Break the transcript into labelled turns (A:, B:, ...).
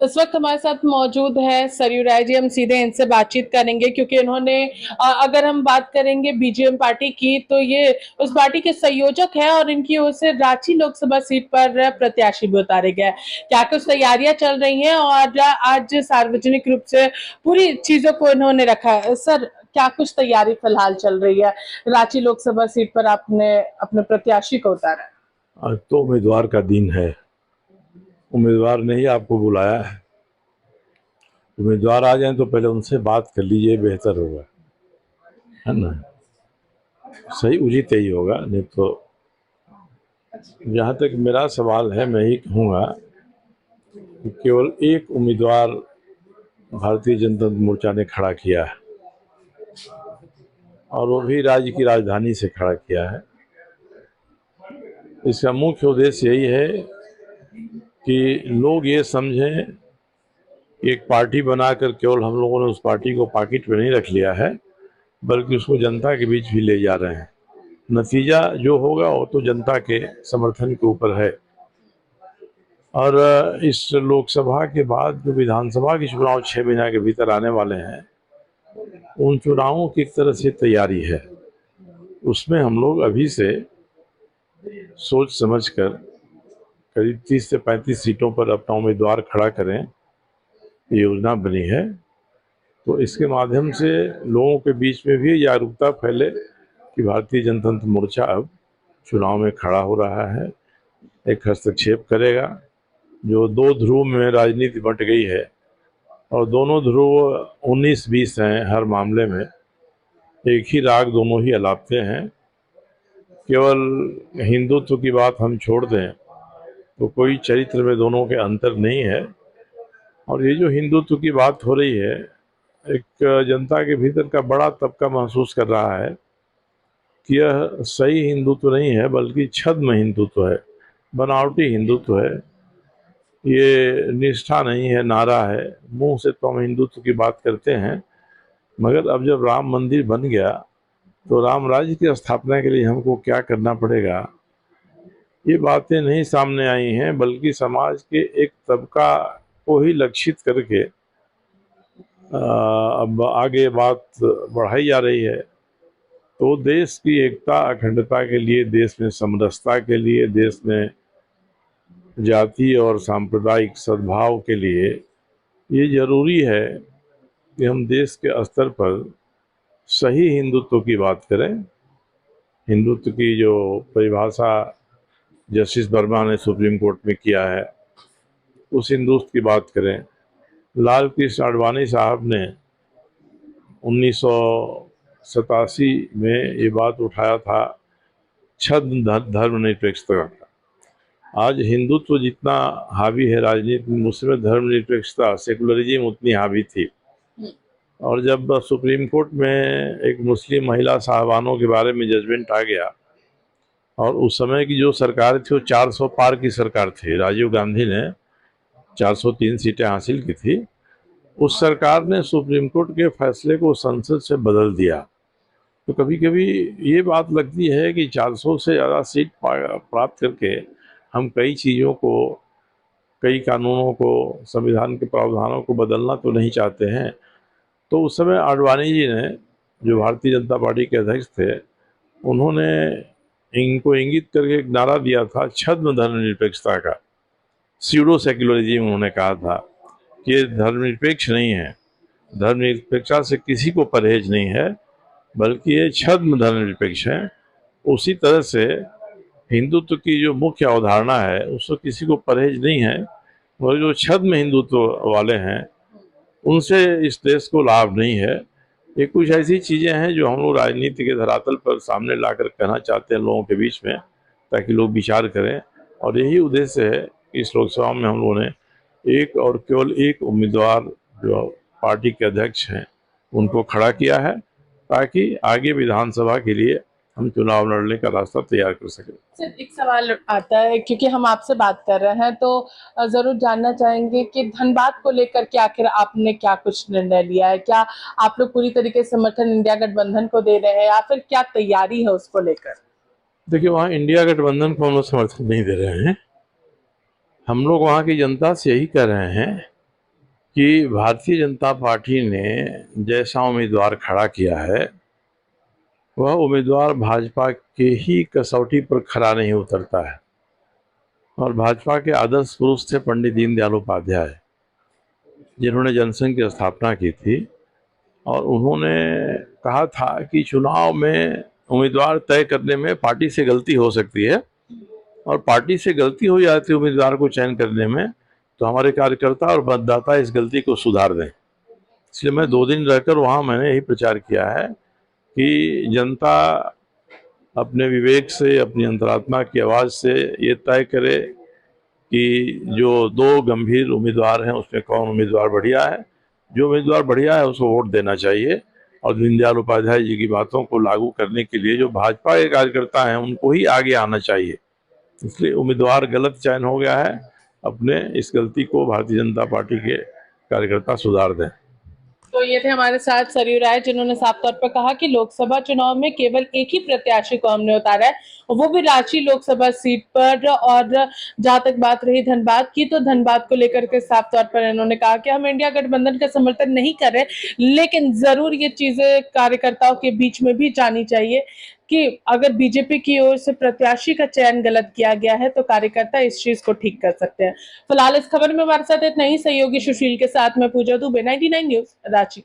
A: इस वक्त हमारे साथ मौजूद है सरयू राय जी। हम सीधे इनसे बातचीत करेंगे क्योंकि इन्होंने अगर हम बात करेंगे बीजेएम पार्टी की तो ये उस पार्टी के संयोजक है और इनकी ओर से रांची लोकसभा सीट पर प्रत्याशी भी उतारे गए। क्या कुछ तैयारियां चल रही हैं और आज सार्वजनिक रूप से पूरी चीजों को इन्होंने रखा है। सर, क्या कुछ तैयारी फिलहाल चल रही है? रांची लोकसभा सीट पर आपने अपने प्रत्याशी को उतारा है।
B: आज तो उम्मीदवार का दिन है। उम्मीदवार ने ही आपको बुलाया है। उम्मीदवार आ जाए तो पहले उनसे बात कर लीजिए, बेहतर होगा, है ना। सही उचित यही होगा। नहीं तो जहाँ तक मेरा सवाल है, मैं ही कहूँगा कि केवल एक उम्मीदवार भारतीय जनता मोर्चा ने खड़ा किया है और वो भी राज्य की राजधानी से खड़ा किया है। इसका मुख्य उद्देश्य यही है कि लोग ये समझें एक पार्टी बनाकर केवल हम लोगों ने उस पार्टी को पॉकेट में नहीं रख लिया है, बल्कि उसको जनता के बीच भी ले जा रहे हैं। नतीजा जो होगा वो तो जनता के समर्थन के ऊपर है। और इस लोकसभा के बाद जो विधानसभा के चुनाव 6 महीने के भीतर आने वाले हैं, उन चुनावों की एक तरह से तैयारी है। उसमें हम लोग अभी से सोच समझ कर करीब 30 से 35 सीटों पर अपना उम्मीदवार खड़ा करें, ये योजना बनी है। तो इसके माध्यम से लोगों के बीच में भी जागरूकता फैले कि भारतीय जनता मोर्चा अब चुनाव में खड़ा हो रहा है, एक हस्तक्षेप करेगा। जो दो ध्रुव में राजनीति बंट गई है और दोनों ध्रुव 19-20 हैं, हर मामले में एक ही राग दोनों ही अलापते हैं। केवल हिंदुत्व की बात हम छोड़ दें तो कोई चरित्र में दोनों के अंतर नहीं है। और ये जो हिंदुत्व की बात हो रही है, एक जनता के भीतर का बड़ा तबका महसूस कर रहा है कि यह सही हिंदुत्व नहीं है, बल्कि छद्म हिंदुत्व है, बनावटी हिंदुत्व है। ये निष्ठा नहीं है, नारा है। मुंह से तो हम हिंदुत्व की बात करते हैं, मगर अब जब राम मंदिर बन गया तो राम राज्य की स्थापना के लिए हमको क्या करना पड़ेगा, ये बातें नहीं सामने आई हैं, बल्कि समाज के एक तबका को ही लक्षित करके अब आगे बात बढ़ाई जा रही है। तो देश की एकता अखंडता के लिए, देश में समरसता के लिए, देश में जाति और सांप्रदायिक सद्भाव के लिए ये जरूरी है कि हम देश के स्तर पर सही हिंदुत्व की बात करें। हिंदुत्व की जो परिभाषा जस्टिस वर्मा ने सुप्रीम कोर्ट में किया है, उस हिंदुत्व की बात करें। लाल कृष्ण आडवाणी साहब ने 1987 में ये बात उठाया था, छद्म धर्मनिरपेक्षता का। आज हिंदुत्व जितना हावी है राजनीति में, उसमें धर्मनिरपेक्षता, सेकुलरिज्म उतनी हावी थी। और जब सुप्रीम कोर्ट में एक मुस्लिम महिला साहबानों के बारे में जजमेंट आ गया, और उस समय की जो सरकार थी वो 400 पार की सरकार थी, राजीव गांधी ने 403 सीटें हासिल की थी। उस सरकार ने सुप्रीम कोर्ट के फैसले को संसद से बदल दिया। तो कभी कभी ये बात लगती है कि 400 से ज़्यादा सीट प्राप्त करके हम कई चीज़ों को, कई कानूनों को, संविधान के प्रावधानों को बदलना तो नहीं चाहते हैं। तो उस समय आडवाणी जी ने, जो भारतीय जनता पार्टी के अध्यक्ष थे, उन्होंने इनको इंगित करके एक नारा दिया था, छद्म धर्मनिरपेक्षता का। स्यूडो सेक्युलरिज्म उन्होंने कहा था कि ये धर्मनिरपेक्ष नहीं है, धर्मनिरपेक्षता से किसी को परहेज नहीं है, बल्कि ये छद्म धर्मनिरपेक्ष है। उसी तरह से हिंदुत्व की जो मुख्य अवधारणा है, उससे किसी को परहेज नहीं है, मगर जो छद्म हिंदुत्व वाले हैं उनसे इस देश को लाभ नहीं है। ये कुछ ऐसी चीज़ें हैं जो हम लोग राजनीति के धरातल पर सामने लाकर कहना चाहते हैं लोगों के बीच में, ताकि लोग विचार करें। और यही उद्देश्य है कि इस लोकसभा में हम लोगों ने एक और केवल एक उम्मीदवार जो पार्टी के अध्यक्ष हैं उनको खड़ा किया है, ताकि आगे विधानसभा के लिए हम चुनाव लड़ने का रास्ता तैयार कर सकें।
A: सर, एक सवाल आता है क्योंकि हम आपसे बात कर रहे हैं तो जरूर जानना चाहेंगे कि धनबाद को लेकर के आखिर आपने क्या कुछ निर्णय लिया है? क्या आप लोग पूरी तरीके से समर्थन इंडिया गठबंधन को दे रहे हैं या फिर क्या तैयारी है उसको लेकर?
B: देखिए, वहाँ इंडिया गठबंधन को हम लोग समर्थन नहीं दे रहे हैं। हम लोग वहाँ की जनता से यही कह रहे हैं कि भारतीय जनता पार्टी ने जैसा उम्मीदवार खड़ा किया है वह उम्मीदवार भाजपा के ही कसौटी पर खरा नहीं उतरता है। और भाजपा के आदर्श पुरुष थे पंडित दीनदयाल उपाध्याय, जिन्होंने जनसंघ की स्थापना की थी। और उन्होंने कहा था कि चुनाव में उम्मीदवार तय करने में पार्टी से गलती हो सकती है, और पार्टी से गलती हो जाती है उम्मीदवार को चयन करने में, तो हमारे कार्यकर्ता और मतदाता इस गलती को सुधार दें। इसलिए मैं 2 दिन रहकर वहाँ मैंने यही प्रचार किया है कि जनता अपने विवेक से, अपनी अंतरात्मा की आवाज़ से ये तय करे कि जो 2 गंभीर उम्मीदवार हैं उसमें कौन उम्मीदवार बढ़िया है। जो उम्मीदवार बढ़िया है उसको वोट देना चाहिए, और दीनदयाल उपाध्याय जी की बातों को लागू करने के लिए जो भाजपा के कार्यकर्ता हैं उनको ही आगे आना चाहिए। इसलिए उम्मीदवार गलत चयन हो गया है, अपने इस गलती को भारतीय जनता पार्टी के कार्यकर्ता सुधार दें।
A: तो ये थे हमारे साथ सरयू राय, जिन्होंने साफ तौर पर कहा कि लोकसभा चुनाव में केवल एक ही प्रत्याशी को हमने उतारा है, वो भी रांची लोकसभा सीट पर। और जहां तक बात रही धनबाद की, तो धनबाद को लेकर के साफ तौर पर इन्होंने कहा कि हम इंडिया गठबंधन का समर्थन नहीं कर रहे, लेकिन जरूर ये चीजें कार्यकर्ताओं के बीच में भी जानी चाहिए कि अगर बीजेपी की ओर से प्रत्याशी का चयन गलत किया गया है तो कार्यकर्ता इस चीज को ठीक कर सकते हैं। फिलहाल इस खबर में हमारे साथ इतना ही। सहयोगी सुशील के साथ मैं पूजा दुबे, 99 न्यूज, रांची।